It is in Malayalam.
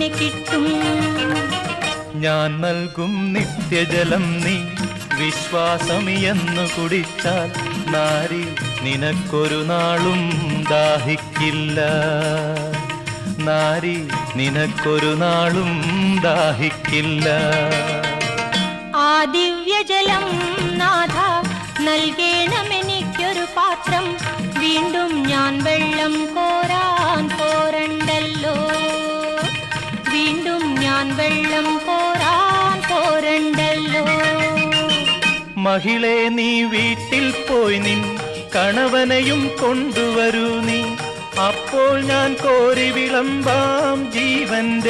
പിന്നെ കിട്ടും. ഞാൻ നൽകും നിത്യജലം നീ വിശ്വാസമിയെന്നു കുടിച്ചാൽ നാരി നിനക്കൊരു നാളും ദാഹിക്കില്ല. നാരി നിനക്കൊരു നാളും ദാഹിക്കില്ല. ആ ദിവ്യജലം നാഥ നൽകേണമെനിക്കൊരു പാത്രം. വീണ്ടും ഞാൻ വെള്ളം കോരാൻ പോരണ്ടല്ലോ. വീണ്ടും ഞാൻ വെള്ളം കോരാൻ പോരണ്ടല്ലോ. മഹിളെ നീ വീട്ടിൽ പോയി നിൻ കണവനെയും കൊണ്ടുവരൂ നീ. അപ്പോൾ ഞാൻ കോരി വിളമ്പാം ജീവന്റെ